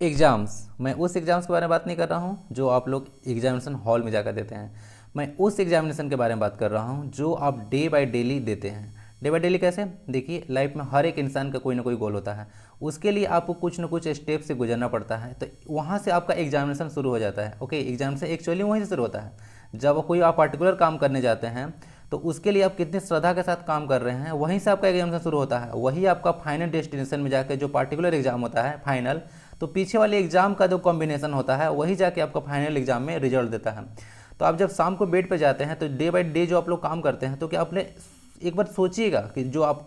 Exams, मैं उस exams के बारे में बात नहीं कर रहा हूँ जो आप लोग एग्जामिनेशन हॉल में जाकर देते हैं। मैं उस एग्जामिनेशन के बारे में बात कर रहा हूँ जो आप डे बाय डेली देते हैं। डे बाय डेली कैसे? देखिए, लाइफ में हर एक इंसान का कोई ना कोई गोल होता है। उसके लिए आपको कुछ ना कुछ स्टेप से गुजरना पड़ता है, तो वहाँ से आपका एग्जामिनेशन शुरू हो जाता है। ओके, एग्जामिनेशन एक्चुअली वहीं से शुरू होता है। जब कोई आप पर्टिकुलर काम करने जाते हैं तो उसके लिए आप कितनी श्रद्धा के साथ काम कर रहे हैं, वहीं से आपका एग्जामिनेशन शुरू होता है। वही आपका फाइनल डेस्टिनेशन में जाकर जो पार्टिकुलर एग्जाम होता है फाइनल, तो पीछे वाले एग्जाम का जो कॉम्बिनेशन होता है वही जाके आपका फाइनल एग्जाम में रिजल्ट देता है। तो आप जब शाम को बेड पे जाते हैं तो डे बाय डे जो आप लोग काम करते हैं, तो क्या आपने एक बार सोचिएगा कि जो आप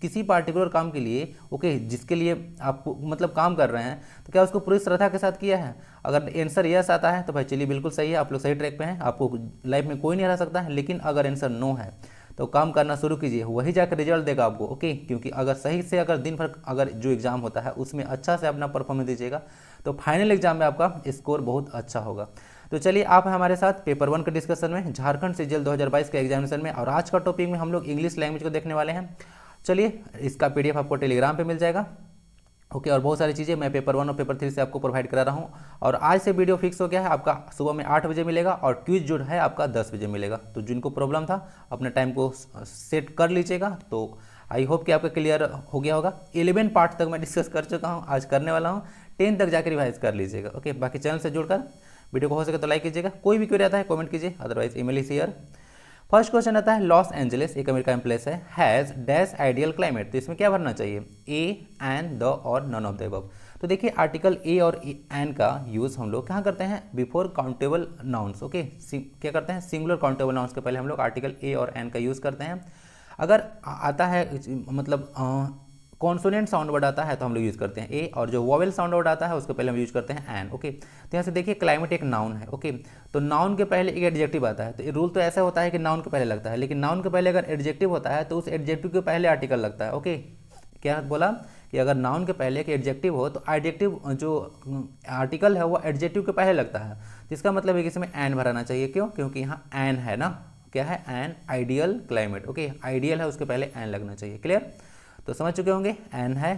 किसी पार्टिकुलर काम के लिए, ओके, जिसके लिए आप मतलब काम कर रहे हैं, तो क्या उसको पूरी श्रद्धा के साथ किया है? अगर आंसर यस आता है तो भाई चलिए बिल्कुल सही है, आप लोग सही ट्रैक पे हैं, आपको लाइफ में कोई नहीं हरा सकता है। लेकिन अगर आंसर नो है तो काम करना शुरू कीजिए, वही जाकर रिजल्ट देगा आपको। ओके, क्योंकि अगर सही से अगर दिन भर अगर जो एग्ज़ाम होता है उसमें अच्छा से अपना परफॉर्मेंस दीजिएगा तो फाइनल एग्जाम में आपका स्कोर बहुत अच्छा होगा। तो चलिए आप हैं हमारे साथ पेपर 1 के डिस्कशन में, झारखंड सीजीएल 2022 के एग्जामिनेशन में, और आज का टॉपिक में हम लोग इंग्लिश लैंग्वेज को देखने वाले हैं। चलिए, इसका पीडीएफ आपको टेलीग्राम पे मिल जाएगा। ओके, और बहुत सारी चीज़ें मैं पेपर 1 और पेपर 3 से आपको प्रोवाइड करा रहा हूँ। और आज से वीडियो फिक्स हो गया है, आपका सुबह में 8 बजे मिलेगा और क्विज जो है आपका 10 बजे मिलेगा। तो जिनको प्रॉब्लम था अपने टाइम को सेट कर लीजिएगा। तो आई होप कि आपका क्लियर हो गया होगा। 11 पार्ट तक मैं डिस्कस कर चुका हूँ, आज करने वाला हूँ। 10 तक जाकर रिवाइज कर लीजिएगा। ओके, बाकी चैनल से जुड़कर वीडियो को हो सके तो लाइक कीजिएगा। कोई भी क्वेरी आता है कमेंट कीजिए, otherwise email is here. First question आता है, लॉस एंजलिस एक अमेरिकन प्लेस है, हैज़ डैश आइडियल क्लाइमेट। तो इसमें क्या भरना चाहिए? ए, एन, द और नन ऑफ द अबव। तो देखिए, आर्टिकल ए और एन का यूज़ हम लोग कहाँ करते हैं? Before countable nouns. ओके, क्या करते हैं? सिंगुलर काउंटेबल नाउन्स के पहले हम लोग आर्टिकल ए और एन का यूज़ करते हैं। अगर आता है मतलब कॉन्सोनेंट साउंड वर्ड आता है तो हम लोग यूज़ करते हैं ए, और जो वोवेल साउंड वर्ड आता है उसके पहले हम यूज़ करते हैं एन। ओके, तो यहाँ से देखिए, क्लाइमेट एक नाउन है। ओके, तो नाउन के पहले एक एडजेक्टिव आता है। तो रूल तो ऐसा होता है कि नाउन के पहले लगता है, लेकिन नाउन के पहले अगर एडजेक्टिव होता है तो उस एडजेक्टिव के पहले आर्टिकल लगता है। ओके, क्या बोला कि अगर नाउन के पहले एक एडजेक्टिव हो तो एडजेक्टिव जो आर्टिकल है वो एडजेक्टिव के पहले लगता है। जिसका मतलब है कि इसमें एन भराना चाहिए। क्यों? क्योंकि यहाँ एन है ना, क्या है? An ideal climate. Okay, ideal है उसके पहले एन लगना चाहिए। क्लियर? तो समझ चुके होंगे, एन है,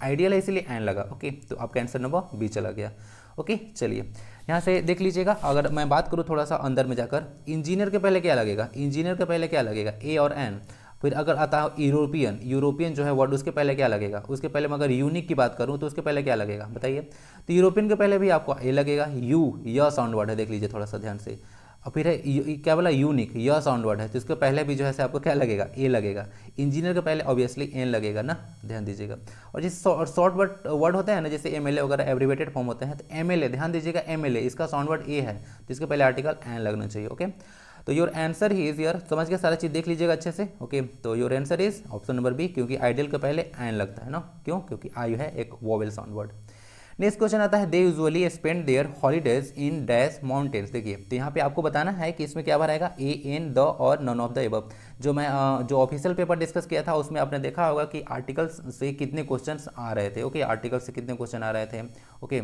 आइडियल है इसीलिए एन लगा। ओके, तो आपका आंसर नंबर बी चला गया। ओके, चलिए यहाँ से देख लीजिएगा। अगर मैं बात करूँ थोड़ा सा अंदर में जाकर, इंजीनियर के पहले क्या लगेगा? इंजीनियर के पहले क्या लगेगा? ए और एन। फिर अगर आता है यूरोपियन, यूरोपियन जो है वर्ड, उसके पहले क्या लगेगा? उसके पहले मैं अगर यूनिक की बात करूँ तो उसके पहले क्या लगेगा बताइए? तो यूरोपियन के पहले भी आपको ए लगेगा। यू, यह साउंड वर्ड है, देख लीजिए थोड़ा सा ध्यान से। और फिर है क्या बोला? यूनिक, यह साउंड वर्ड है, तो इसके पहले भी जो है आपको क्या लगेगा? ए लगेगा। इंजीनियर के पहले ऑब्वियसली एन लगेगा ना, ध्यान दीजिएगा। और जिस शॉर्ट वर्ड होते हैं ना, जैसे एमएलए वगैरह एब्रीवेटेड फॉर्म होते हैं, तो एमएलए, ध्यान दीजिएगा, एमएलए इसका साउंड वर्ड ए है, तो इसके पहले आर्टिकल एन लगना चाहिए। ओके, तो योर आंसर ही इज यर, समझ के सारा चीज़ देख लीजिएगा अच्छे से। ओके, तो your answer is option number B, क्योंकि आइडियल के पहले एन लगता है ना। क्यों? क्योंकि आई है एक vowel sound word. Next question आता है, they usually spend their holidays in dash mountains. देखिए, तो यहाँ पे आपको बताना है कि इसमें क्या भराएगा? ए, एन, द और नन ऑफ द एबव। जो मैं जो ऑफिशियल पेपर डिस्कस किया था उसमें आपने देखा होगा कि आर्टिकल्स से कितने क्वेश्चंस आ रहे थे। ओके, आर्टिकल से कितने क्वेश्चन आ रहे थे। ओके,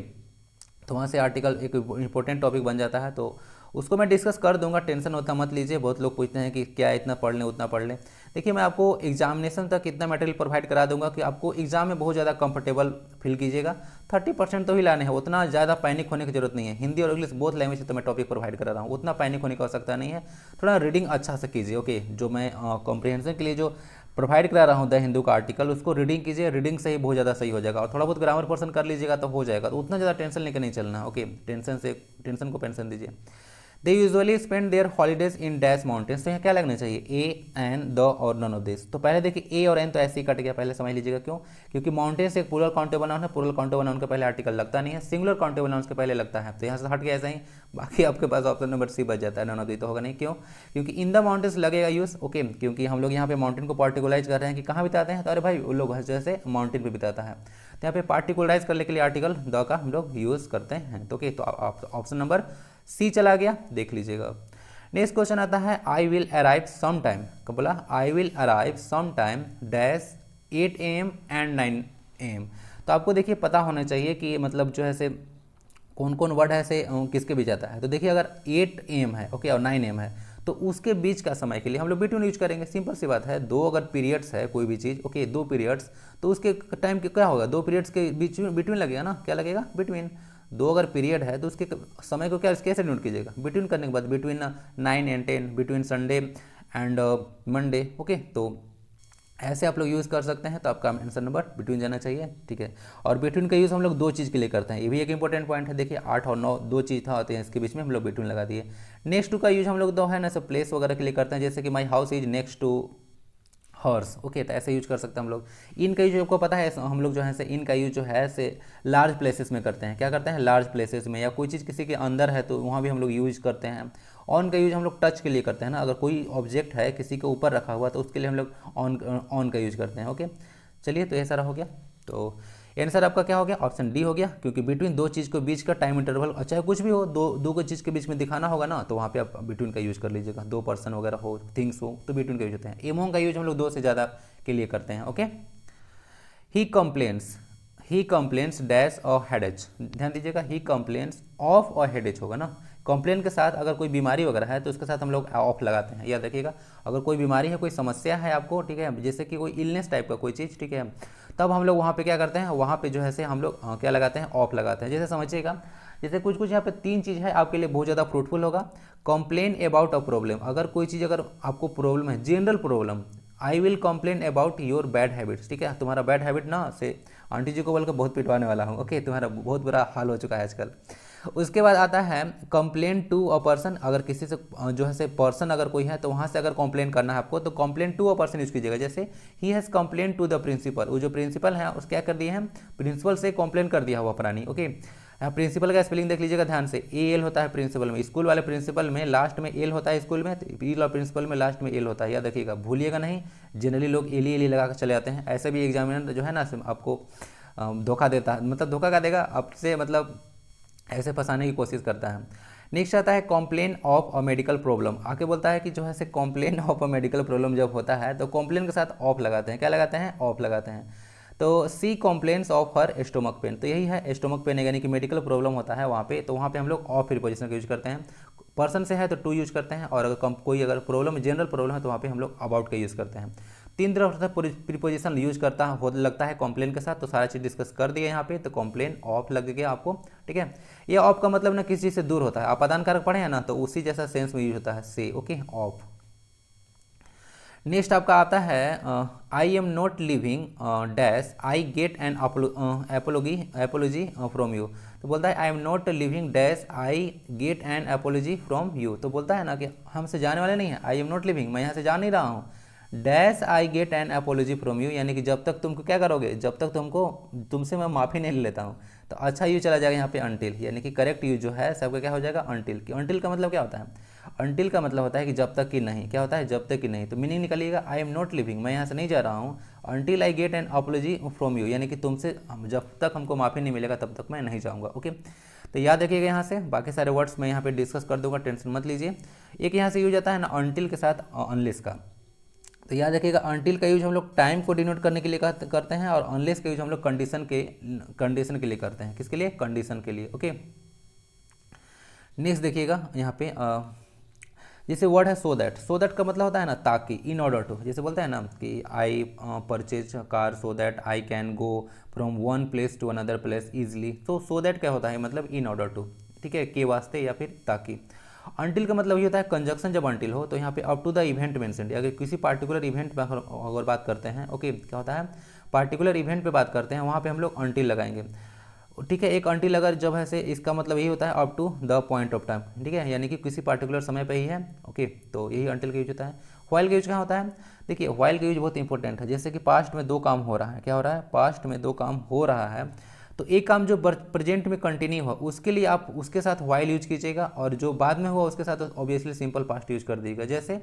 तो वहाँ से आर्टिकल एक इंपॉर्टेंट टॉपिक बन जाता है, तो उसको मैं डिस्कस कर दूंगा, टेंशन होता मत लीजिए। बहुत लोग पूछते हैं कि क्या इतना पढ़ लें उतना पढ़ लें। देखिए, मैं आपको एग्जामिनेशन तक इतना मटेरियल प्रोवाइड करा दूंगा कि आपको एग्जाम में बहुत ज़्यादा कंफर्टेबल फील कीजिएगा। 30% तो ही लाने हैं, उतना ज़्यादा पैनिक होने की जरूरत नहीं है। हिंदी और इंग्लिश बोथ लैंग्वेज से तो मैं टॉपिक प्रोवाइड करा रहा हूँ, उतना पैनिक होने की आवश्यकता नहीं है। थोड़ा रीडिंग अच्छा से कीजिए। ओके, जो मैं कॉम्प्रिहेंशन के लिए जो प्रोवाइड करा रहा हूँ द हिंदू का आर्टिकल, उसको रीडिंग कीजिए, रीडिंग से ही बहुत ज़्यादा सही हो जाएगा। और थोड़ा बहुत ग्रामर पर्सन कर लीजिएगा तो हो जाएगा, तो उतना ज़्यादा टेंशन लेकर नहीं चलना। ओके, टेंशन को पेंशन दीजिए। They usually spend their holidays in dash mountains. तो यहाँ क्या लगना चाहिए? ए, एन, द और नन ऑफ दिस। तो पहले देखिए, ए और एन तो ऐसे ही कट गया, पहले समझ लीजिएगा क्यों। क्योंकि माउंटेन्स एक प्लूरल काउंटेबल नाउन है, प्लूरल काउंटेबल नाउन के पहले आर्टिकल लगता नहीं है, सिंगुलर काउंटेबल नाउन के पहले लगता है, तो यहाँ से हट गया ऐसा ही। बाकी आपके पास ऑप्शन नंबर सी बच जाता है, नन ऑफ दिस तो होगा नहीं। क्यों? क्योंकि इन द माउंटेन्स लगेगा यूज। ओके, क्योंकि हम लोग यहाँ पे माउंटेन को पार्टिकुलराइज कर रहे हैं कि कहाँ बिताते हैं, तो अरे भाई वो लोग जैसे माउंटेन पे बिताता है, तो यहाँ पे पार्टिकुलराइज करने के लिए आर्टिकल द का हम लोग यूज़ करते हैं। तो ओके, तो ऑप्शन नंबर सी चला गया, देख लीजिएगा। नेक्स्ट क्वेश्चन आता है, I will arrive some time. कब बोला? I will arrive some time dash 8 AM and 9 AM। तो आपको देखिए पता होना चाहिए कि मतलब जो है से कौन कौन वर्ड है से किसके बीच आता है। तो देखिए, अगर 8 AM है, ओके, और 9 AM है, तो उसके बीच का समय के लिए हम लोग बिटवीन यूज करेंगे। सिंपल सी बात है, दो अगर पीरियड्स है कोई भी चीज़, ओके, दो पीरियड्स, तो उसके टाइम क्या होगा, दो पीरियड्स के बीच में बिटवीन लगेगा ना, क्या लगेगा, बिटवीन। दो अगर पीरियड है तो उसके समय को क्या कैसे नोट कीजिएगा, बिटवीन करने के बाद, between 9 and 10, between Sunday and Monday, okay. तो ऐसे आप लोग यूज़ कर सकते हैं, तो आपका आंसर नंबर बिटवीन जाना चाहिए, ठीक है। और बिटवीन का यूज़ हम लोग दो चीज़ के लिए करते हैं, ये भी एक इंपॉर्टेंट पॉइंट है। देखिए 8 और 9 दो चीज़ था होते हैं, इसके बीच में हम लोग बिटवीन लगा दिए। नेक्स्ट टू का यूज हम लोग दो है ना, सब प्लेस वगैरह के लिए करते हैं, जैसे कि my house is next to horse, okay, तो ऐसे यूज कर सकते हैं हम लोग। इन का यूज आपको पता है, हम लोग जो है से इन का यूज जो है से लार्ज प्लेसेस में करते हैं, क्या करते हैं, लार्ज प्लेसेस में, या कोई चीज़ किसी के अंदर है तो वहाँ भी हम लोग यूज करते हैं। ऑन का यूज हम लोग टच के लिए करते हैं ना, अगर कोई ऑब्जेक्ट है किसी के ऊपर रखा हुआ तो उसके लिए हम लोग ऑन का यूज करते हैं, ओके। चलिए, तो ये सारा हो गया। तो आंसर आपका क्या हो गया, ऑप्शन डी हो गया, क्योंकि बिटवीन दो चीज़ के बीच का टाइम इंटरवल, चाहे कुछ भी हो, दो को चीज़ के बीच में दिखाना होगा ना, तो वहाँ पे आप बिटवीन का यूज़ कर लीजिएगा। दो पर्सन वगैरह हो, थिंग्स हो, तो बिटवीन का यूज होते हैं। एमोंग का यूज हम लोग दो से ज़्यादा के लिए करते हैं, ओके। ही कंप्लेन्स डैश और हेडेज, ध्यान दीजिएगा, ही कंप्लेन्स ऑफ और हेडेज होगा ना। कंप्लेन के साथ अगर कोई बीमारी वगैरह है तो उसके साथ हम लोग ऑफ लगाते हैं, याद रखिएगा। अगर कोई बीमारी है, कोई समस्या है आपको, ठीक है, जैसे कि कोई इलनेस टाइप का कोई चीज़, ठीक है, तब हम लोग वहाँ पे क्या करते हैं, वहाँ पे जो है से हम लोग क्या लगाते हैं, ऑफ लगाते हैं। जैसे समझिएगा, जैसे कुछ कुछ यहाँ पे तीन चीज़ है आपके लिए बहुत ज़्यादा फ्रूटफुल होगा। कंप्लेन अबाउट अ प्रॉब्लम, अगर कोई चीज़ अगर आपको प्रॉब्लम है, general problem, I will complain about your bad habits, ठीक है, तुम्हारा बैड हैबिट ना से आंटी जी को बोल कर बहुत पिटवाने वाला हूँ, ओके, तुम्हारा बहुत बुरा हाल हो चुका है आजकल। उसके बाद आता है कंप्लेन टू अ पर्सन, अगर किसी से जो है से पर्सन अगर कोई है तो वहाँ से अगर कंप्लेन करना है आपको, तो complain to a person use कीजिएगा। जैसे ही has complain to the principal, वो जो प्रिंसिपल है उस क्या कर दिए हैं, प्रिंसिपल से कंप्लेन कर दिया हुआ प्राणी, ओके। प्रिंसिपल का स्पेलिंग देख लीजिएगा ध्यान से, ए एल होता है प्रिंसिपल में, स्कूल वाले प्रिंसिपल में लास्ट में एल होता है, स्कूल में पी और प्रिंसिपल में लास्ट में एल होता है, याद रखिएगा, भूलिएगा नहीं। जनरली लोग एली एली लगा कर चले जाते हैं, ऐसे भी एग्जामिनर जो है ना आपको धोखा देता है, मतलब धोखा का देगा आपसे, मतलब ऐसे फंसाने की कोशिश करता है। नेक्स्ट आता है complain of a medical problem, आके बोलता है कि जो है से complain of a medical problem जब होता है तो कॉम्प्लेन के साथ ऑफ लगाते हैं, क्या लगाते हैं, ऑफ लगाते हैं। तो सी कॉम्प्लेन्स ऑफ हर स्टोमक पेन, तो यही है स्टोमक पेन, यानी कि मेडिकल प्रॉब्लम होता है वहाँ पे, तो वहाँ पे हम लोग ऑफ प्रीपोजिशन का यूज करते हैं। पर्सन से है तो टू यूज करते हैं, और अगर कोई अगर प्रॉब्लम जनरल प्रॉब्लम है तो वहाँ पे हम लोग अबाउट का यूज़ करते हैं। तीन तरफ से प्रीपोजिशन यूज करता हो लगता है कॉम्प्लेन के साथ, तो सारा चीज़ डिस्कस कर दिया यहाँ पे, तो कॉम्प्लेन ऑफ लग गया आपको, ठीक है। ये ऑफ का मतलब ना किसी चीज़ से दूर होता है, आपादान कारक पढ़े हैं ना, तो उसी जैसा सेंस में यूज होता है से, ओके, ऑफ। नेक्स्ट आपका आता है आई am not living dash I get N apiology from you, तो बोलता है आई am not living dash I get N apiology from you, तो बोलता है ना कि हमसे जाने वाले नहीं है, आई एम नॉट लिविंग, मैं यहाँ से जा नहीं रहा हूँ, dash I get N apiology from you, यानी कि जब तक तुमको क्या करोगे, जब तक तुमसे मैं माफ़ी नहीं ले लेता हूँ, तो अच्छा यूज चला जाएगा यहाँ पे अनटिल, यानी कि करेक्ट यूज जो है सबका क्या हो जाएगा, अनटिल की। अनटिल का मतलब क्या होता है, अनटिल का मतलब होता है कि जब तक कि नहीं, क्या होता है, जब तक कि नहीं, तो मीनिंग निकालिएगा, आई एम नॉट लिविंग, मैं यहाँ से नहीं जा रहा हूँ, until I get an apology from you, यानी कि तुमसे जब तक हमको माफ़ी नहीं मिलेगा तब तक मैं नहीं जाऊँगा, ओके। तो याद रखिएगा यहाँ से, बाकी सारे वर्ड्स मैं यहाँ पे डिस्कस कर दूंगा, टेंशन मत लीजिए। एक यहाँ से यूज आता है ना अनटिल के साथ अनलेस का, तो याद रखिएगा अनटिल का यूज हम लोग टाइम को डिनोट करने के लिए करते हैं, और अनलेस का यूज हम लोग कंडीशन के लिए करते हैं, किसके लिए, कंडीशन के लिए, ओके। नेक्स्ट देखिएगा यहाँ पे जैसे वर्ड है सो दैट का मतलब होता है ना ताकि, इन ऑर्डर टू, जैसे बोलते हैं ना कि I purchase car so that I can go from one place to another place easily, तो सो दैट क्या होता है, मतलब इन ऑर्डर टू, ठीक है, के वास्ते या फिर ताकि। अनटिल का मतलब ये होता है कंजक्शन जब अनटिल हो, तो यहाँ पे up to the event mentioned, अगर किसी पार्टिकुलर इवेंट में अगर बात करते हैं, ओके, क्या होता है, पार्टिकुलर इवेंट पे बात करते हैं, वहाँ पे हम लोग अनटिल लगाएंगे, ठीक है। एक अनटिल अगर जब है से, इसका मतलब यही होता है up to the point of time, ठीक है, यानी कि किसी पार्टिकुलर समय पे ही है, ओके, तो यही अनटिल का यूज होता है। व्हाइल का यूज क्या होता है, देखिए व्हाइल का यूज बहुत इंपॉर्टेंट है, जैसे कि पास्ट में दो काम हो रहा है, क्या हो रहा है, पास्ट में दो काम हो रहा है, तो एक काम जो प्रेजेंट में कंटिन्यू हो उसके लिए आप उसके साथ व्हाइल यूज कीजिएगा, और जो बाद में हुआ उसके साथ ऑब्वियसली सिंपल पास्ट यूज कर दीजिएगा। जैसे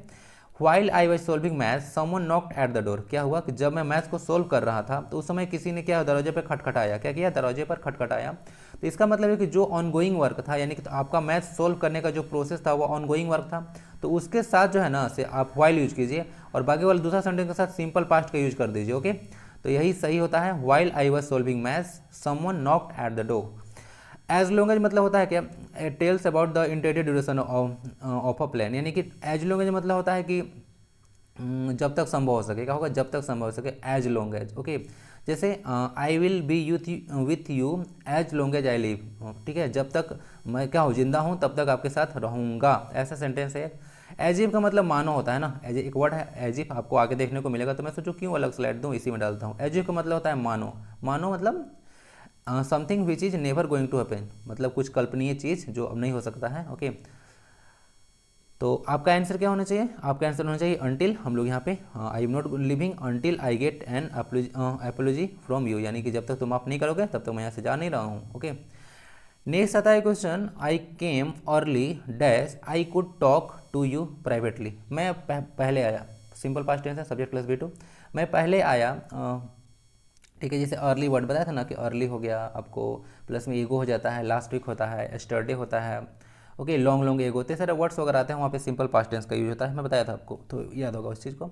while I was solving maths someone knocked at the door, क्या हुआ कि जब मैं मैथ्स को सोल्व कर रहा था तो उस समय किसी ने क्या दरवाजे पर खटखटाया, क्या किया, दरवाजे पर खटखटाया, तो इसका मतलब है कि जो ऑनगोइंग वर्क था, यानी कि तो आपका मैथ्स सोल्व करने का जो प्रोसेस था वो ऑनगोइंग वर्क था, तो उसके साथ जो है ना से आप व्हाइल यूज कीजिए, और बाकी वाला दूसरा सेंटेंस के साथ सिंपल पास्ट का यूज कर दीजिए, ओके। तो यही सही होता है, while I was solving maths someone knocked at the door. As long as मतलब होता है क्या, tells about the intended duration of a plan, यानी कि एज लॉन्ग एज मतलब होता है कि जब तक संभव हो सके, क्या होगा, जब तक संभव हो सके, एज लॉन्ग एज। ओके, जैसे I will be with you as long as I live, ठीक है, जब तक मैं क्या हूँ, जिंदा हूँ तब तक आपके साथ रहूँगा, ऐसा सेंटेंस है। एज इफ का मतलब मानो होता है ना, एज एक वर्ड है एज इफ, आपको आगे देखने को मिलेगा, तो मैं सोचूं क्यों अलग स्लाइड दूँ, इसी में डालता हूँ। एज इफ का मतलब होता है मानो, मानो मतलब something which is never going to happen, मतलब कुछ कल्पनीय चीज़ जो अब नहीं हो सकता है। ओके, तो आपका आंसर क्या होना चाहिए, आपका आंसर होना चाहिए अंटिल, हम लोग यहाँ पे आई am not living until I get N apiology from you, यानी कि जब तक तुम माफ नहीं करोगे तब तक मैं यहाँ से जा नहीं रहा हूँ। ओके, नेक्स्ट आता है question, I came early dash I could talk to you privately, मैं पहले आया, सिंपल पास्ट टेंस है, सब्जेक्ट प्लस बी टू, मैं पहले आया, ठीक है, जैसे अर्ली वर्ड बताया था ना कि अर्ली हो गया आपको, प्लस में ईगो हो जाता है, लास्ट वीक होता है, एस्टरडे होता है। ओके, लॉन्ग लॉन्ग ईगो होते सारे वर्ड्स वगैरह आते हैं, वहाँ पे सिंपल पास्ट टेंस का यूज होता है, मैं बताया था आपको, तो याद होगा उस चीज़ को।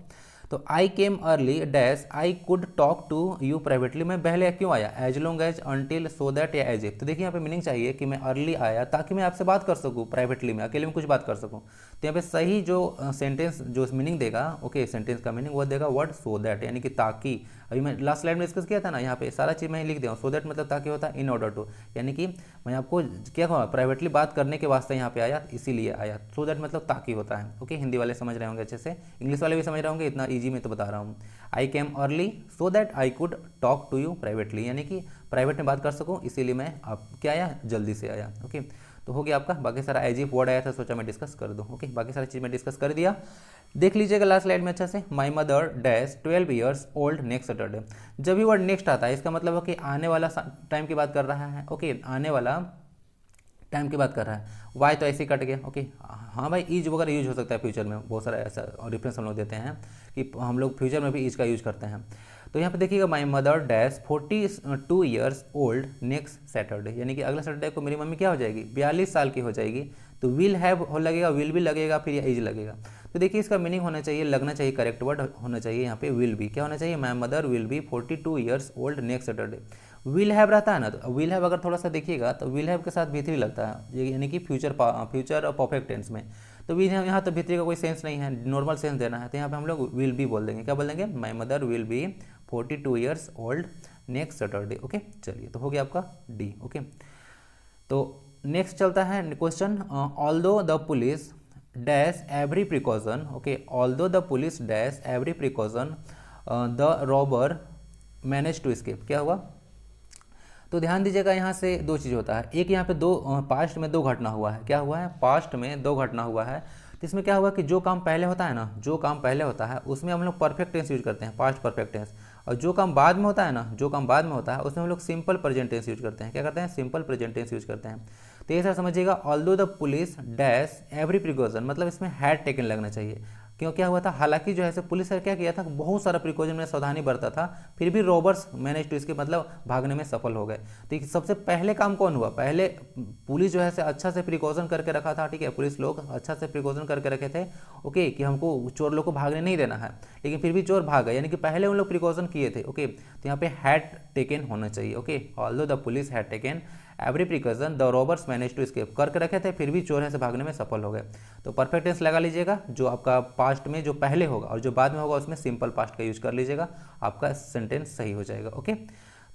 तो I came early dash I could talk to you privately, मैं पहले क्यों आया, as long as, until, so that या एज इफ। तो देखिए यहाँ पे मीनिंग चाहिए कि मैं अर्ली आया ताकि मैं आपसे बात कर सकूँ प्राइवेटली में, अकेले में कुछ बात कर सकूँ। तो यहाँ पे सही जो सेंटेंस जो मीनिंग देगा, ओके, सेंटेंस का मीनिंग वो देगा वर्ड सो दैट, यानी कि ताकि। अभी मैं लास्ट स्लाइड में डिस्कस किया था ना, यहाँ पे सारा चीज़ मैं लिख दिया हूँ, सो दैट मतलब ताकि होता है इन ऑर्डर टू, यानी कि मैं आपको क्या कहूँ, प्राइवेटली बात करने के वास्ते यहाँ पे आया, इसीलिए आया। सो दैट मतलब ताकि होता है। ओके, हिंदी वाले समझ रहे होंगे अच्छे से, इंग्लिश वाले भी समझ रहे होंगे, इतना ईजी में तो बता रहा हूँ। I came early so that I could talk to you privately, यानी कि प्राइवेट में बात कर सकूँ, इसीलिए मैं आप क्या आया, जल्दी से आया। ओके, तो हो गया आपका, बाकी सारा एज इफ वर्ड आया था, सोचा मैं डिस्कस कर दूँ। ओके, बाकी सारी चीज़ मैं डिस्कस कर दिया, देख लीजिएगा लास्ट स्लाइड में अच्छे से। My mother dash 12 years old next Saturday, जब भी वर्ड नेक्स्ट आता है इसका मतलब है कि आने वाला टाइम की बात कर रहा है। ओके, आने वाला टाइम की बात कर रहा है, वाई तो ऐसे ही कट गया। ओके, हाँ भाई, ईज वगैरह यूज हो सकता है फ्यूचर में, बहुत सारा ऐसा और रेफरेंस हम लोग देते हैं कि हम लोग फ्यूचर में भी ईज का यूज करते हैं। तो यहाँ पे देखिएगा, my mother dash 42 years old next Saturday, यानी कि अगला सैटरडे को मेरी मम्मी क्या हो जाएगी, 42 साल की हो जाएगी। तो विल हैव हो लगेगा, विल भी लगेगा, फिर या इज लगेगा। तो देखिए इसका मीनिंग होना चाहिए, लगना चाहिए, करेक्ट वर्ड होना चाहिए यहाँ पे विल बी, क्या होना चाहिए, my mother will be 42 years old next Saturday. Will have रहता है ना, तो विल हैव अगर थोड़ा सा देखिएगा तो विल हैव के साथ भीतरी लगता है, यानी कि फ्यूचर फ्यूचर और परफेक्ट टेंस में। तो विल हैव यहाँ तो भीतरी का कोई सेंस नहीं है, नॉर्मल सेंस देना है, तो यहाँ पे हम लोग विल बी बोल देंगे, क्या बोल देंगे, my mother will be 42 years old next Saturday. Okay, चलिए, तो हो गया आपका डी। ओके, तो नेक्स्ट चलता है question, although the police dash every precaution, okay, although the police dash every precaution the robber manage to escape, क्या हुआ। तो ध्यान दीजिएगा, यहाँ से दो चीज़ होता है, एक यहाँ पे दो पास्ट में दो घटना हुआ है, क्या हुआ है, पास्ट में दो घटना हुआ है। तो इसमें क्या हुआ कि जो काम पहले होता है ना, जो काम पहले होता है उसमें हम लोग परफेक्ट टेंस यूज करते हैं, पास्ट परफेक्ट टेंस, और जो काम बाद में होता है ना, जो काम बाद में होता है उसमें हम लोग सिंपल प्रेजेंट टेंस यूज करते हैं, क्या करते हैं, सिंपल प्रेजेंट टेंस यूज करते हैं। तो ये सर समझिएगा, although the police dash every precaution, मतलब इसमें हैड टेकन लगना चाहिए, क्यों, क्या हुआ था, हालांकि जो है पुलिस ने क्या किया था, बहुत सारा प्रिकॉशन में सावधानी बरता था, फिर भी रॉबर्स मैनेज टू इसके मतलब भागने में सफल हो गए। तो सबसे पहले काम कौन हुआ, पहले पुलिस जो है अच्छा से प्रिकॉशन करके रखा था, ठीक है, पुलिस लोग अच्छा से प्रिकॉशन करके रखे थे, ओके, कि हमको चोर लोग को भागने नहीं देना है, लेकिन फिर भी चोर भाग गए, यानी कि पहले उन लोग प्रिकॉशन किए थे। ओके, तो यहाँ पे हैड टेकन होना चाहिए। Okay, although the police had taken every precaution the robbers manage to escape, करके रखे थे फिर भी चोर से भागने में सफल हो गए। तो परफेक्ट टेंस लगा लीजिएगा, जो आपका पास्ट में जो पहले होगा और जो बाद में होगा उसमें सिंपल पास्ट का यूज कर लीजिएगा, आपका सेंटेंस सही हो जाएगा। ओके,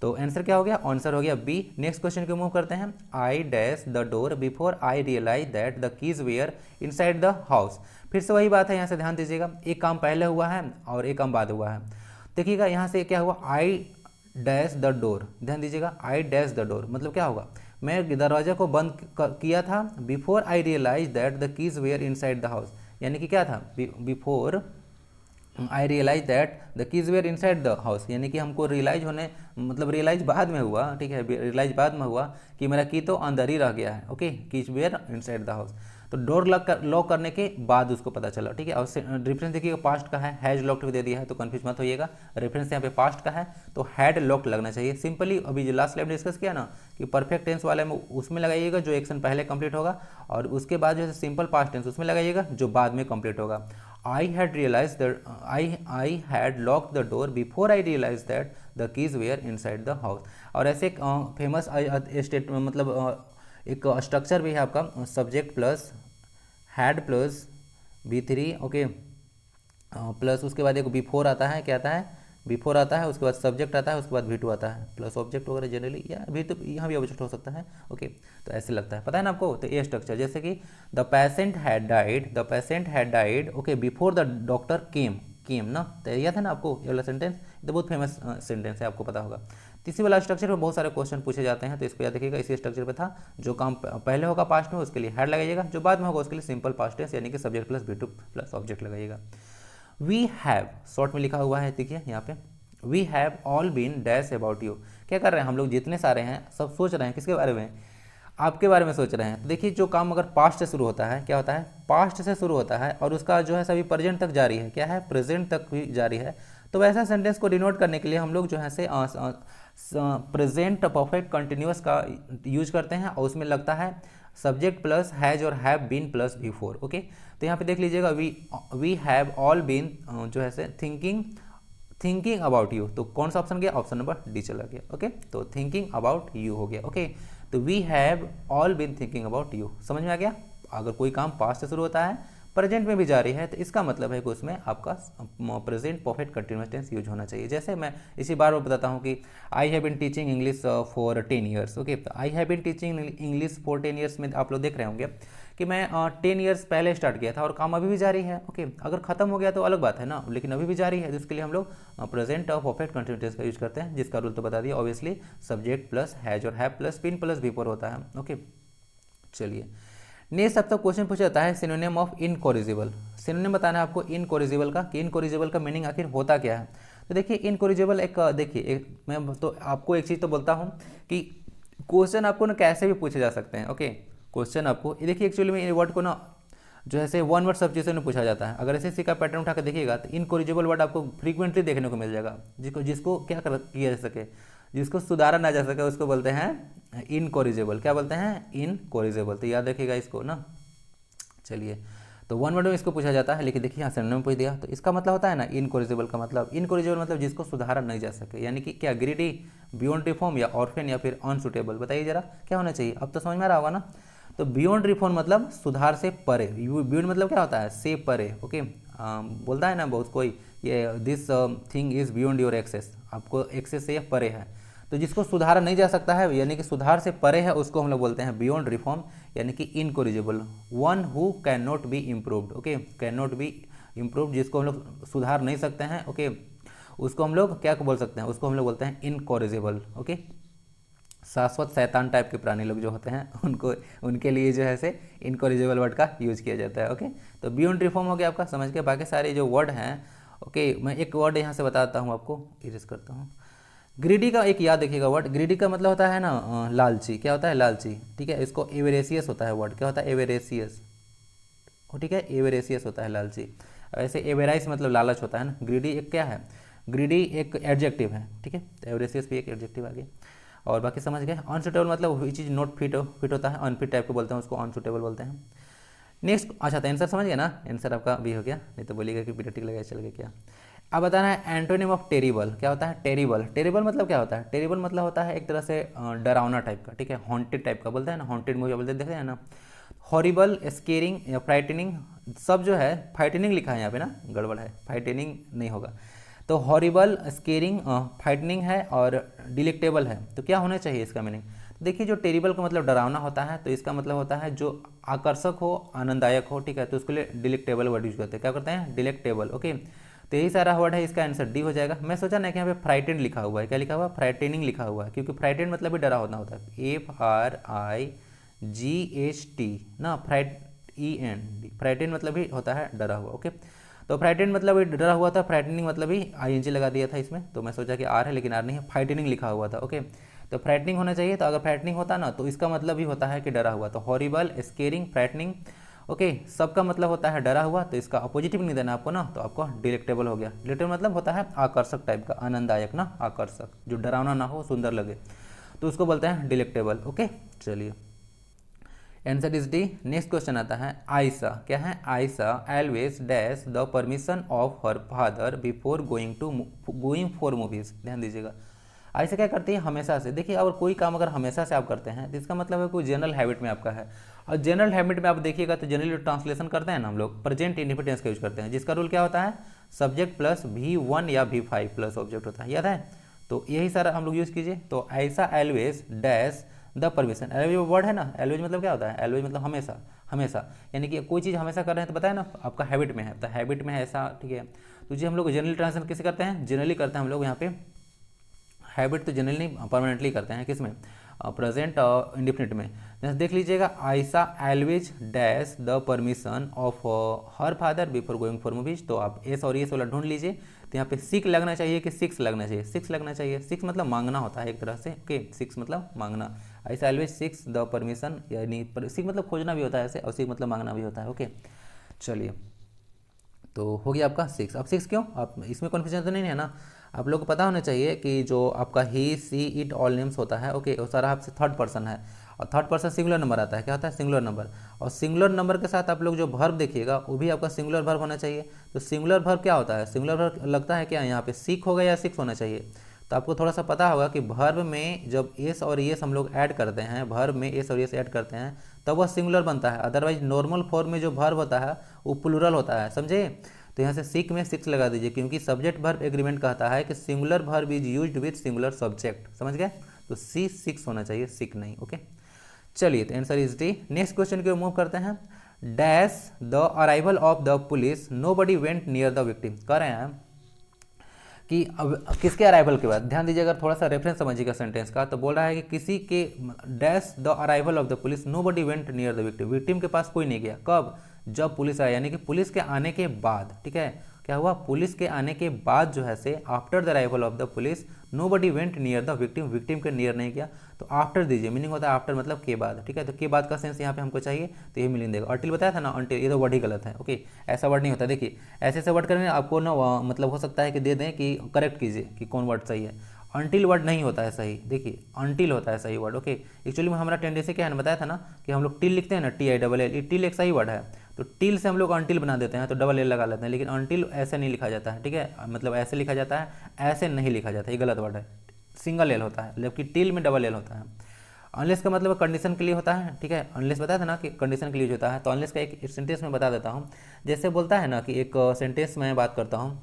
तो आंसर क्या हो गया, आंसर हो गया बी। नेक्स्ट क्वेश्चन को मूव करते हैं, I dash the door before I realize that the keys were inside the house, फिर से वही बात है, यहाँ से ध्यान दीजिएगा, एक काम पहले हुआ है और एक काम बाद हुआ है। देखिएगा यहाँ से क्या हुआ, आई डैश द डोर, ध्यान दीजिएगा, आई डैश द डोर मतलब क्या होगा, मैं दरवाजा को बंद किया था, before I realize that the keys were inside the house, यानी कि क्या था, before I realize that the keys were inside the house, यानी कि हमको रियलाइज होने मतलब रियलाइज बाद में हुआ, ठीक है, रियलाइज बाद में हुआ कि मेरा की तो अंदर ही रह गया है। Okay, keys were inside the house, तो डोर लॉक करने के बाद उसको पता चला, ठीक है। और रेफरेंस देखिएगा पास्ट का है, हैज लॉक्ड दे दिया है, तो कन्फ्यूज मत होइएगा, रेफरेंस यहाँ पे पास्ट का है तो हैड लॉक्ड लगना चाहिए। सिंपली अभी जो लास्ट स्लाइड डिस्कस किया ना कि परफेक्ट टेंस वाले में उसमें लगाइएगा जो एक्शन पहले कंप्लीट होगा, और उसके बाद जो है सिंपल पास्ट टेंस उसमें लगाइएगा जो बाद में कंप्लीट होगा। I had realize that I had lock the door before I realize that the keys were inside the house. और ऐसे एक फेमस स्टेट मतलब एक स्ट्रक्चर भी है आपका, subject plus had plus V3, okay, plus उसके बाद एक बिफोर आता है, क्या आता है, बिफोर आता है, उसके बाद सब्जेक्ट आता है, उसके बाद V2 आता है, प्लस ऑब्जेक्ट वगैरह जनरली, या भी तो यहाँ भी ऑब्जेक्ट हो सकता है, ओके। तो ऐसे लगता है, पता है ना आपको। तो ये स्ट्रक्चर जैसे कि the patient had died, okay, before the doctor केम ना, तो याद है ना आपको ये वाला सेंटेंस, तो बहुत फेमस सेंटेंस है, आपको पता होगा। तीसरी वाला स्ट्रक्चर में बहुत सारे क्वेश्चन पूछे जाते हैं, तो इसको याद रखिएगा। इसी स्ट्रक्चर पे था, जो काम पहले होगा पास्ट में उसके लिए हैड लगाइएगा, जो बाद में होगा उसके लिए सिंपल पास्ट टेंस यानी कि subject plus V2 plus object लगाइएगा। वी हैव शॉर्ट में लिखा हुआ है, देखिए यहाँ पे, we have all been dash about you. क्या कर रहे हैं हम लोग, जितने सारे हैं सब सोच रहे हैं किसके बारे में, आपके बारे में सोच रहे हैं। तो देखिए जो काम अगर पास्ट से शुरू होता है, क्या होता है, पास्ट से शुरू होता है और उसका जो है सभी प्रेजेंट तक जारी है, क्या है, प्रेजेंट तक भी जारी है, तो वैसा सेंटेंस को डिनोट करने के लिए हम लोग जो है से प्रेजेंट परफेक्ट कंटिन्यूअस का यूज करते हैं, और उसमें लगता है सब्जेक्ट प्लस हैज और have been plus before, okay. तो यहाँ पे देख लीजिएगा, वी हैव ऑल बीन जो है से थिंकिंग अबाउट यू, तो कौन सा ऑप्शन गया, ऑप्शन नंबर डी चला गया, ओके। तो थिंकिंग अबाउट यू हो गया, ओके। तो we have all been thinking about you, समझ में आ गया। अगर कोई काम पास्ट से शुरू होता है, प्रेजेंट में भी जारी है, तो इसका मतलब है कि उसमें आपका present perfect continuous tense use होना चाहिए। जैसे मैं इसी बार में बताता हूँ कि I have been teaching English for 10 years, okay. तो I have been teaching English for 10 years में आप लोग देख रहे होंगे कि मैं 10 ईयर्स पहले स्टार्ट किया था और काम अभी भी जारी है, ओके। अगर खत्म हो गया तो अलग बात है ना, लेकिन अभी भी जारी है, जिसके लिए हम लोग प्रेजेंट और परफेक्ट कंटिन्यूस टेंस का यूज करते हैं, जिसका रूल तो बता दिया, ऑब्वियसली सब्जेक्ट प्लस हैज और have plus been plus before होता है, ओके। चलिए नेक्स्ट आपका क्वेश्चन पूछा जाता है सिनोनिम ऑफ इनकोरिजिबल। सिनोनिम बताना है आपको इनकोरिजिबल का, कि इनकोरिजिबल का मीनिंग आखिर होता क्या है। तो देखिए इनकोरिजिबल एक, देखिए मैं तो आपको एक चीज़ तो बोलता हूँ कि क्वेश्चन आपको ना कैसे भी पूछे जा सकते हैं, ओके। क्वेश्चन आपको ये देखिए, एक्चुअली में ये वर्ड को ना जो है वन वर्ड सब्जेक्शन में पूछा जाता है। अगर ऐसे का पैटर्न उठा कर देखिएगा तो इनकोरिजिबल वर्ड आपको फ्रीक्वेंटली देखने को मिल जाएगा, जिसको क्या किया जा सके, जिसको सुधारा ना जा सके, उसको बोलते हैं इनकोरिजिबल। क्या बोलते हैं, इनकोरिजिबल। तो याद रखिएगा इसको ना। चलिए तो वन वर्ड में इसको पूछा जाता है, लेकिन देखिए यहाँ सिनोनिम में पूछ दिया, तो इसका मतलब होता है ना इनकोरिजिबल का मतलब, इनकोरिजिबल मतलब जिसको सुधारा नहीं जा सके, यानी कि क्या, ग्रीडी, बियॉन्ड रिफॉर्म या ऑर्फेन या फिर अनसुटेबल। बताइए जरा क्या होना चाहिए, अब तो समझ में आ रहा होगा ना। तो बियॉन्ड रिफॉर्म मतलब सुधार से परे, बियॉन्ड मतलब क्या होता है, से परे, ओके। बोलता है ना बहुत कोई, ये this thing is beyond your access, आपको एक्सेस से परे है। तो जिसको सुधारा नहीं जा सकता है, यानी कि सुधार से परे है, उसको हम लोग बोलते हैं बियॉन्ड रिफॉर्म, यानी कि incorrigible. One who can not be improved, okay, can not be improved, जिसको हम लोग सुधार नहीं सकते हैं, ओके, उसको हम लोग क्या बोल सकते हैं, उसको हम लोग बोलते हैं इनकोरिजिबल, ओके। शाश्वत शैतान टाइप के प्राणी लोग जो होते हैं उनको, उनके लिए जो है से इनकोरिजिबल वर्ड का यूज किया जाता है, ओके। तो बियॉन्ड रिफॉर्म हो गया आपका, समझ के। बाकी सारे जो वर्ड हैं, ओके, मैं एक वर्ड यहाँ से बताता हूँ आपको, इरेज करता हूँ। ग्रीडी का एक याद रखिएगा वर्ड, ग्रीडी का मतलब होता है ना लालची। क्या होता है, लालची, ठीक है। इसको एवेरेसियस होता है वर्ड, क्या होता है, एवेरेसियस, ठीक है, एवेरेसियस होता है लालची। ऐसे एवेराइस मतलब लालच होता है ना। ग्रीडी एक क्या है, ग्रीडी एक एडजेक्टिव है, ठीक है। तो एवरेसियस भी एक एडजेक्टिव आ गया। और बाकी समझ गए। अनसुटेबल मतलब वही चीज़ नॉट फिट होता है, अनफिट टाइप को बोलते हैं, उसको अनसुटेबल बोलते हैं। नेक्स्ट, अच्छा तो आंसर समझ गए ना, आंसर आपका भी हो गया, नहीं तो बोलिएगा कि पीरियडिक लगा चल गया क्या। अब बताना है एंटोनिम ऑफ टेरिबल। क्या होता है, टेरिबल। टेरिबल मतलब क्या होता है, टेरिबल मतलब होता है एक तरह से डरावना टाइप का, ठीक है, हॉन्टेड टाइप का, बोलते हैं ना, हॉन्टेड मूवी बोलते हैं, देखते हैं ना। हॉरिबल, स्केरिंग या फ्राइटनिंग, सब जो है फ्राइटनिंग लिखा है यहाँ पे ना, गड़बड़ है, फ्राइटनिंग नहीं होगा। तो हॉरिबल, स्केरिंग, फ्राइटनिंग है और डिलेक्टेबल है। तो क्या होना चाहिए इसका मीनिंग, देखिए जो टेरिबल का मतलब डरावना होता है, तो इसका मतलब होता है जो आकर्षक हो, आनंददायक हो, ठीक है, तो उसके लिए डिलेक्टेबल वर्ड यूज करते हैं। क्या करते हैं, डिलेक्टेबल, ओके। तो यही सारा वर्ड है, इसका आंसर डी हो जाएगा। मैं सोचा ना कि यहाँ पे फ्राइटेंड लिखा हुआ है, क्या लिखा हुआ है, फ्राइटेनिंग लिखा हुआ है, क्योंकि फ्राइटेंड मतलब भी डरा होता है, FRIGHT ना, फ्राइटेंड मतलब भी होता है डरा हुआ, ओके। तो फ्राइटेंड मतलब डरा हुआ था, फ्राइटनिंग मतलब भी ING लगा दिया था इसमें, तो मैं सोचा कि आर है, लेकिन आर नहीं है, फ्राइटनिंग लिखा हुआ था, ओके। तो फ्राइटनिंग होना चाहिए, तो अगर फ्राइटनिंग होता ना तो इसका मतलब भी होता है कि डरा हुआ। तो हॉरिबल, स्केरिंग, फ्राइटनिंग, ओके, सबका मतलब होता है डरा हुआ, तो इसका अपोजिटिव नहीं देना आपको ना, तो आपको डिलेक्टेबल हो गया। डिलेक्टेबल मतलब होता है आकर्षक टाइप का, आनंददायक ना, आकर्षक, जो डरावना ना हो, सुंदर लगे, तो उसको बोलते हैं डिलेक्टेबल, ओके। चलिए answer is D. Next question आता है आयशा, क्या है, Ayesha always dash the permission of her father before going for movies. ध्यान दीजिएगा, आयशा क्या करती है, हमेशा से। देखिए अगर कोई काम अगर हमेशा से आप करते हैं तो इसका मतलब है कोई जनरल हैबिट में आपका है। और जनरल हैबिट में आप देखिएगा तो जनरली ट्रांसलेशन करते हैं ना हम लोग, प्रेजेंट इंडिफिनिट का यूज करते हैं, जिसका रूल क्या होता है, सब्जेक्ट प्लस V1 या V5 प्लस ऑब्जेक्ट होता है, याद है। तो यही सारा हम लोग यूज़ कीजिए। तो ऐसा always dash the permission, always word है ना, एलवेज मतलब क्या होता है, एलवेज मतलब हमेशा, हमेशा यानी कि कोई चीज़ हमेशा कर रहे हैं तो बताया ना आपका हैबिट में है, तो हैबिट में है ऐसा, ठीक है। तो जी हम लोग जनरली ट्रांसलेशन किसे करते हैं, जनरली करते हैं हम लोग यहाँ पे। हैबिट तो जनरली नहीं, परमानेंटली करते हैं किसमें, प्रेजेंट और इंडिफिनिट में। जैसे देख लीजिएगा, Ayesha always dash the permission of her father before going for movies. तो आप एस और एस वाला ढूंढ लीजिए। तो यहाँ पे सिक लगना चाहिए कि सिक्स लगना चाहिए, सिक्स लगना चाहिए। सिक्स मतलब मांगना होता है एक तरह से, ओके, सिक्स मतलब मांगना। Ayesha always six the permission, यानी सिक मतलब खोजना भी होता है ऐसे, और सिक मतलब मांगना भी होता है, ओके। चलिए, तो हो गया आपका सिक्स। अब सिक्स क्यों, आप इसमें कन्फ्यूजन तो नहीं है ना। आप लोग को पता होना चाहिए कि जो आपका ही सी इट ऑल नेम्स होता है, ओके, वो सारा आपसे थर्ड पर्सन है, और थर्ड पर्सन सिंगुलर नंबर आता है, क्या होता है, सिंगुलर नंबर। और सिंगुलर नंबर के साथ आप लोग जो वर्ब देखिएगा वो भी आपका सिंगुलर वर्ब होना चाहिए। तो सिंगुलर वर्ब क्या होता है, सिंगुलर वर्ब लगता है क्या, यहाँ पे सीक होगा या सिक्स होना चाहिए। तो आपको थोड़ा सा पता होगा कि वर्ब में जब एस और एस हम लोग ऐड करते हैं, वर्ब में एस और एस ऐड करते हैं तब वह सिंगुलर बनता है। अदरवाइज नॉर्मल फॉर्म में जो वर्ब होता है वो प्लूरल होता है, समझे। तो यहाँ से सिक में सिक्स लगा दीजिए, क्योंकि सब्जेक्ट वर्ब एग्रीमेंट कहता है कि singular verb is used with singular subject, समझ गए। तो सी सिक्स होना चाहिए, सिक नहीं, ओके। चलिए, तो answer is D. Next question की ओर मूव करते हैं। Dash the arrival of the police nobody went near the victim. कह रहे हैं कि अब किसके अराइवल के बाद, ध्यान दीजिए, अगर थोड़ा सा रेफरेंस समझिएगा सेंटेंस का, तो बोल रहा है कि किसी के dash the arrival of the police nobody went near the victim. Victim के पास कोई नहीं गया, कब, जब पुलिस आया, यानी कि पुलिस के आने के बाद, ठीक है। क्या हुआ, पुलिस के आने के बाद जो है से after the arrival of the police nobody went near the victim, victim के नियर नहीं गया। तो आफ्टर दीजिए, मीनिंग होता है आफ्टर मतलब के बाद, ठीक है। तो के बाद का सेंस यहाँ पे हमको चाहिए, तो ये मीनिंग देगा। अर्टिल बताया था ना, अंटिल, ये तो वर्ड ही गलत है, ओके, ऐसा वर्ड नहीं होता। देखिए ऐसे ऐसे वर्ड करेंगे आपको ना, मतलब हो सकता है कि दे दें कि करेक्ट कीजिए कि कौन वर्ड सही है। अंटिल वर्ड नहीं होता है सही, देखिए अंटिल होता है सही वर्ड, ओके। एक्चुअली में हमारा टेंडेंसी क्या है, बताया था ना कि हम लोग टिल लिखते हैं ना, TILL, ये टिल एक सही वर्ड है। तो टिल से हम लोग अंटिल बना देते हैं, तो डबल एल लगा लेते हैं, लेकिन अंटिल ऐसे नहीं लिखा जाता है, ठीक है, मतलब ऐसे लिखा जाता है, ऐसे नहीं लिखा जाता है, ये गलत वर्ड है। सिंगल एल होता है, जबकि टिल में डबल एल होता है। अनलेस का मतलब कंडीशन के लिए होता है, ठीक है, अनलेस बताया था ना कि कंडीशन के लिए होता है। तो अनलेस का एक सेंटेंस में बता देता हूँ। जैसे बोलता है ना कि एक सेंटेंस में बात करता हूँ,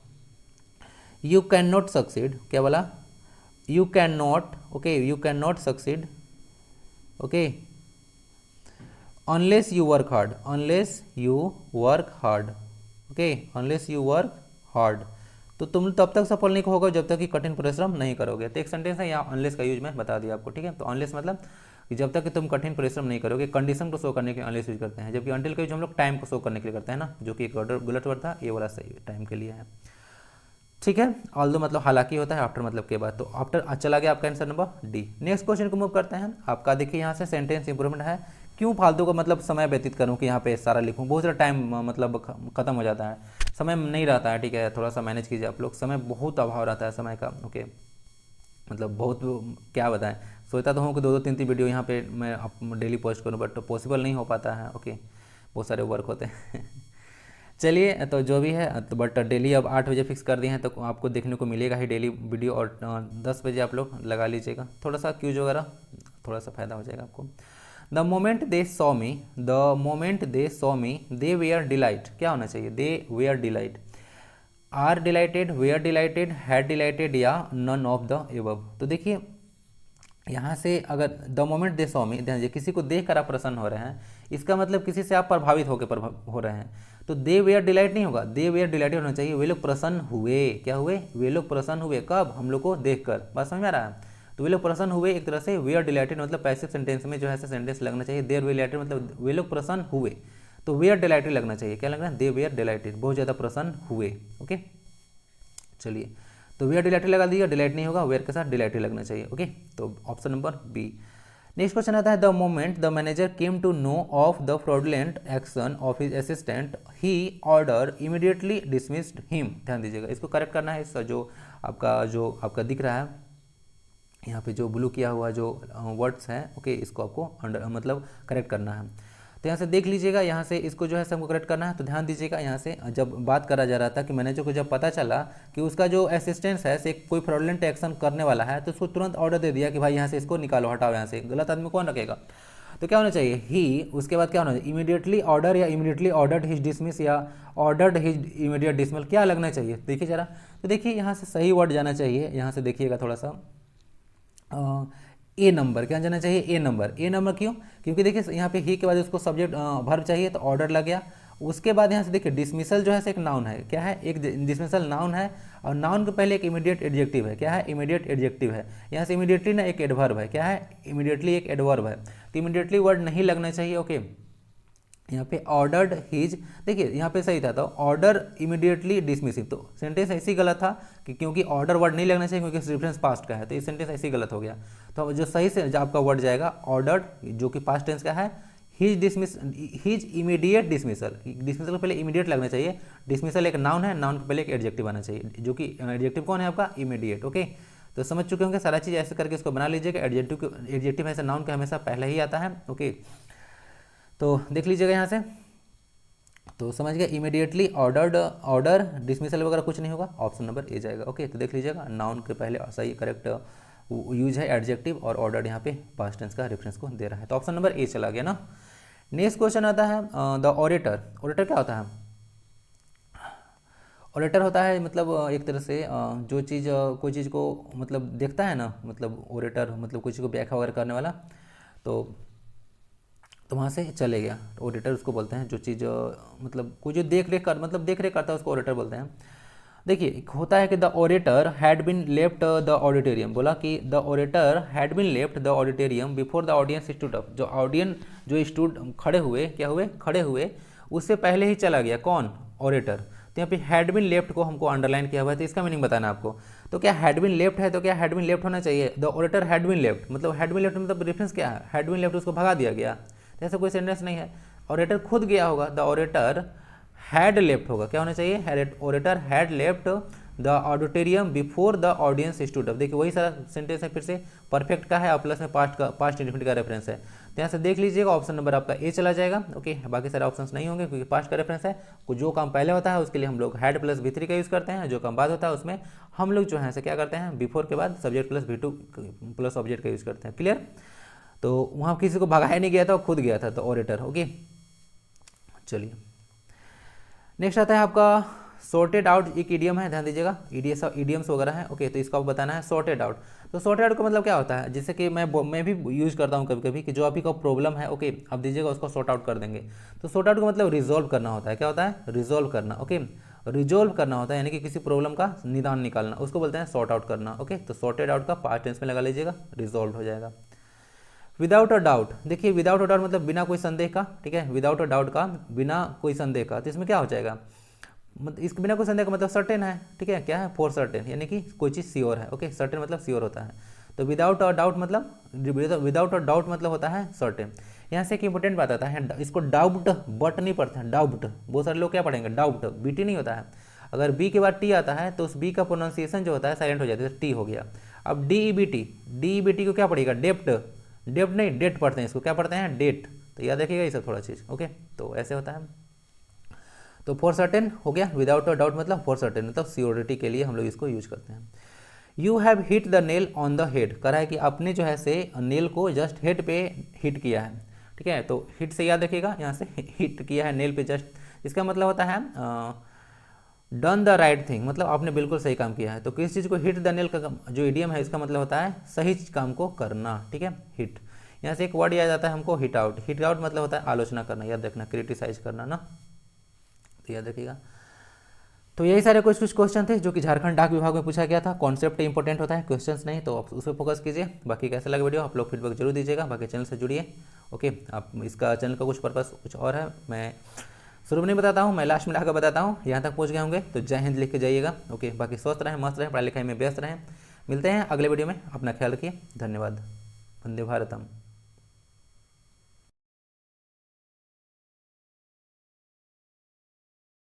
यू कैन नॉट सक्सीड, क्या बोला, you can not, okay, you can not succeed, okay, unless you work hard, unless you work hard, okay, unless you work hard. तो तुम तब तक सफल नहीं होगा जब तक कि कठिन परिश्रम नहीं करोगे। तो एक सेंटेंस है, यहाँ अनलेस का यूज मैं बता दिया आपको, ठीक है। तो अनलेस मतलब कि जब तक कि तुम कठिन परिश्रम नहीं करोगे, कंडीशन को शो करने के लिए अनलेस यूज करते हैं। जबकि अंटिल का यूज हम लोग टाइम को शो करने के लिए करते हैं ना, जो कि एक गलत वर्ड था, ये वाला सही टाइम के लिए है, ठीक है। ऑल्दो मतलब हालांकि होता है, आफ्टर मतलब के बाद। तो आफ्टर चला गया आपका answer number D. Next question को मूव करते हैं। आपका देखिए यहाँ से सेंटेंस इंप्रूवमेंट है, क्यों फालतू का मतलब समय व्यतीत करूँ कि यहाँ पे सारा लिखूँ, बहुत सारा टाइम मतलब खत्म हो जाता है, समय नहीं रहता है, ठीक है। थोड़ा सा मैनेज कीजिए आप लोग, समय बहुत अभाव रहता है समय का, ओके, मतलब बहुत, क्या बताएं, सोचता तो हूँ कि 2-2 3-3 वीडियो यहाँ पे मैं डेली पोस्ट करूँ, बट पॉसिबल नहीं हो पाता है, ओके, बहुत सारे वर्क होते हैं। चलिए, तो जो भी है, तो बट डेली अब 8 बजे फिक्स कर दिए हैं, तो आपको देखने को मिलेगा ही डेली वीडियो। और 10 बजे आप लोग लगा लीजिएगा, थोड़ा सा क्यूज वगैरह, थोड़ा सा फ़ायदा हो जाएगा आपको। The moment they saw me, the moment they saw me they were delight, क्या होना चाहिए, they were delight, are delighted, were delighted, had delighted, या नन ऑफ द एबव। तो देखिए यहाँ से अगर the moment they saw me, ध्यान दीजिए, किसी को देख कर आप प्रसन्न हो रहे हैं, इसका मतलब किसी से आप प्रभावित होकर हो रहे हैं। तो दे वेयर डिलाइट नहीं होगा, दे वेयर डिलाइटेड होना चाहिए, वे लोग प्रसन्न हुए, क्या हुए, वे लोग प्रसन्न हुए, कब, हम लोग को देखकर, बात समझ में आ रहा है। तो वे लोग प्रसन्न हुए, एक तरह से वेयर डिलाइटेड मतलब पैसिव सेंटेंस में जो है सेंटेंस लगना चाहिए, देयर वेयर डिलाइटेड मतलब वे लोग प्रसन्न हुए, तो वेयर डिलाइटेड लगना चाहिए, क्या लगना है, दे वेयर डिलाइटेड, बहुत ज़्यादा प्रसन्न हुए, ओके। चलिए, तो वेयर डिलाइटेड लगा दिया, डिलाइट नहीं होगा, वेयर के साथ डिलाइटेड लगना चाहिए, ओके। तो option number B. Next question आता है, the moment the manager came to know of the fraudulent action of his assistant he order immediately dismissed him. ध्यान दीजिएगा, इसको करेक्ट करना है, इस जो आपका दिख रहा है यहाँ पे जो ब्लू किया हुआ जो वर्ड्स हैं, ओके, इसको आपको मतलब करेक्ट करना है। तो यहाँ से देख लीजिएगा, यहाँ से इसको जो है सबको करेक्ट करना है। तो ध्यान दीजिएगा, यहाँ से जब बात करा जा रहा था कि मैनेजर को जब पता चला कि उसका जो असिस्टेंट है से कोई फ्रॉडलेंट एक्शन करने वाला है, तो उसको तुरंत ऑर्डर दे दिया कि भाई यहाँ से इसको निकालो, हटाओ यहाँ से, गलत आदमी कौन रखेगा। तो क्या होना चाहिए, ही, उसके बाद क्या होना चाहिए, इमीडिएटली ऑर्डर या इमीडिएटली ऑर्डर्ड हिज डिसमिस या ऑर्डर्ड हिज इमीडिएट डिसमिल, क्या लगना चाहिए, देखिए जरा। तो देखिए यहाँ से सही वर्ड जाना चाहिए, यहाँ से देखिएगा थोड़ा सा ए नंबर, क्या जाना चाहिए, ए नंबर। ए नंबर क्यों, क्योंकि देखिए यहाँ पे ही के बाद उसको सब्जेक्ट वर्ब चाहिए, तो ऑर्डर लग गया। उसके बाद यहाँ से देखिए डिसमिसल जो है एक नाउन है, क्या है, एक डिसमिसल नाउन है, और नाउन के पहले एक इमीडिएट एडजेक्टिव है, क्या है, इमीडिएट एडजेक्टिव है। यहाँ से इमीडिएटली ना एक एडवर्ब है, क्या है, इमीडिएटली एक एडवर्ब है, तो इमीडिएटली वर्ड नहीं लगना चाहिए, ओके। यहाँ पे ऑर्डर्ड हिज, देखिए यहाँ पे सही था, तो ऑर्डर इमीडिएटली डिसमिसिव, तो सेंटेंस ऐसी गलत था कि क्योंकि ऑर्डर वर्ड नहीं लगना चाहिए, क्योंकि रेफरेंस पास्ट का है, तो ये सेंटेंस ऐसी गलत हो गया। तो जो सही से जो आपका वर्ड जाएगा ऑर्डर्ड, जो कि पास्ट टेंस का है, हिज इमीडिएट डिसमिसल, डिसमिसल को पहले इमीडिएट लगना चाहिए। डिसमिसल एक नाउन है, नाउन के पहले एक एडजेक्टिव आना चाहिए, जो कि एडजेक्टिव कौन है आपका, इमीडिएट, ओके। तो समझ चुके होंगे, सारा चीज़ ऐसे करके इसको बना लीजिएगा। एडजेक्टिव ऐसे नाउन का हमेशा पहले ही आता है, ओके। तो देख लीजिएगा यहाँ से, तो समझ गए, इमीडिएटली ऑर्डर्ड, ऑर्डर, डिसमिसल वगैरह कुछ नहीं होगा, ऑप्शन नंबर ए जाएगा, ओके। तो देख लीजिएगा, नाउन के पहले सही करेक्ट यूज है एडजेक्टिव, और ऑर्डर यहाँ पे पास्ट टेंस का रेफरेंस को दे रहा है, तो ऑप्शन नंबर ए चला गया ना। नेक्स्ट क्वेश्चन आता है द ऑरेटर। ऑरेटर क्या होता है, ऑरेटर होता है मतलब एक तरह से जो चीज़ कोई चीज़ को मतलब देखता है ना, मतलब ऑरेटर मतलब कोई चीज़ को व्याख्या वगैरह करने वाला, तो वहाँ से चले गया, ऑडिटर उसको बोलते हैं। जो चीज़ मतलब कोई जो देख रेख कर मतलब देख रेख करता है उसको ऑडिटर बोलते हैं। देखिए होता है कि the auditor had been left the auditorium, बोला कि the auditor had been left the auditorium before the audience stood up, जो ऑडियंस जो स्टूड खड़े हुए, क्या हुए, खड़े हुए, उससे पहले ही चला गया, कौन, ऑडिटर। तो यहाँ पे हैड बिन लेफ्ट को हमको अंडरलाइन किया हुआ है, तो इसका मीनिंग बताना आपको। तो क्या हैड बिन लेफ्ट है, तो क्या हैड बिन लेफ्ट होना चाहिए, the auditor had been left, मतलब हैड बिन लेफ्ट मतलब रेफरेंस क्या है, हैड बिन लेफ्ट, उसको भगा दिया गया, तो ऐसा कोई सेंटेंस नहीं है। ऑरेटर खुद गया होगा, द ऑरेटर हैड लेफ्ट होगा, क्या होना चाहिए, orator had left the auditorium before the audience stood up. देखिए वही सारा सेंटेंस है, फिर से परफेक्ट का है और प्लस में पास्ट इंडेफिनिट का रेफरेंस है। तो यहाँ से देख लीजिएगा, ऑप्शन नंबर आपका ए चला जाएगा, ओके। बाकी सारे ऑप्शंस नहीं होंगे क्योंकि पास्ट का रेफरेंस है। जो काम पहले होता है उसके लिए हम लोग हैड प्लस V3 का यूज़ करते हैं, जो काम बाद होता है उसमें हम लोग जो है से क्या करते हैं, बिफोर के बाद subject plus V2 plus object का यूज़ करते हैं, क्लियर। तो वहाँ किसी को भगाया नहीं गया था, खुद गया था, तो ऑडिटर, ओके। चलिए नेक्स्ट आता है आपका सॉर्टेड आउट, एक इडियम है, ध्यान दीजिएगा, इडियम्स वगैरह है, ओके। तो इसका बताना है सॉर्टेड आउट। तो सॉर्टेड आउट का मतलब क्या होता है, जैसे कि मैं भी यूज़ करता हूँ कभी कभी, कि जो अभी का प्रॉब्लम है, ओके, अब दीजिएगा उसको सॉर्ट आउट कर देंगे। तो सॉर्ट आउट का मतलब रिजॉल्व करना होता है, क्या होता है, रिजॉल्व करना, ओके। रिजॉल्व करना होता है यानी कि किसी प्रॉब्लम का निदान निकालना, उसको बोलते हैं सॉर्ट आउट करना, ओके। तो सॉर्टेड आउट का पास्ट टेंस में लगा लीजिएगा, रिजॉल्व हो जाएगा। विदाउट अ डाउट, देखिए विदाउट अ डाउट मतलब बिना कोई संदेह का, ठीक है। विदाउट अ डाउट का बिना कोई संदेह का, तो इसमें क्या हो जाएगा, मतलब इसके बिना कोई संदेह का मतलब सर्टेन है, ठीक है। क्या है, फॉर सर्टेन, यानी कि कोई चीज़ श्योर है, ओके। सर्टेन मतलब श्योर होता है। तो विदाउट अ डाउट मतलब विदाउट अ डाउट मतलब होता है सर्टेन। यहाँ से एक इंपॉर्टेंट बात आता है, इसको डाउट बट नहीं पढ़ते हैं, डाउट। बहुत सारे लोग क्या पढ़ेंगे, डाउट, बीटी नहीं होता है। अगर बी के बाद टी आता है तो उस बी का प्रोनाउंसिएशन जो होता है साइलेंट हो जाता है, टी हो गया। अब DEBT को क्या पढ़ेगा, डेप्ट, डेप्ट नहीं डेट पढ़ते हैं, इसको क्या पढ़ते हैं, डेट। तो याद रखिएगा ये सब थोड़ा चीज़, ओके। तो ऐसे होता है। तो फॉर सर्टेन हो गया, विदाउट अ डाउट मतलब फॉर सर्टेन मतलब सियोरिटी के लिए हम लोग इसको यूज करते हैं। You have hit the nail on the head, कह रहा है कि आपने जो है से नेल को जस्ट हेड पे हिट किया है, ठीक है। तो हिट से याद रखिएगा, यहाँ से हिट किया है नेल पे जस्ट, इसका मतलब होता है डन द राइट थिंग, मतलब आपने बिल्कुल सही काम किया है। तो किस चीज़ को हिट द नेल का जो इडियम है इसका मतलब होता है सही काम को करना, ठीक है, हिट। यहाँ से एक वर्ड याद आता है हमको, हिट आउट। हिट आउट मतलब होता है आलोचना करना, याद रखना, क्रिटिसाइज करना ना, तो याद रखिएगा। तो यही सारे कुछ क्वेश्चन थे जो कि झारखंड डाक विभाग में पूछा गया था। कॉन्सेप्ट इंपॉर्टेंट होता है, क्वेश्चंस नहीं, तो आप उस पर फोकस कीजिए। बाकी कैसा लगा वीडियो आप लोग फीडबैक जरूर दीजिएगा, बाकी चैनल से जुड़िए, ओके। आप इसका चैनल का कुछ पर्पस कुछ और है, मैं शुरू में नहीं बताता हूँ, मैं लास्ट में लाकर बताता हूँ। यहाँ तक पहुँच गए होंगे तो जय हिंद लिख के जाइएगा, ओके। बाकी स्वस्थ रहें, मस्त रहें, पढ़ाई लिखाई में व्यस्त रहें। मिलते हैं अगले वीडियो में, अपना ख्याल रखिए, धन्यवाद। वंदे भारतम।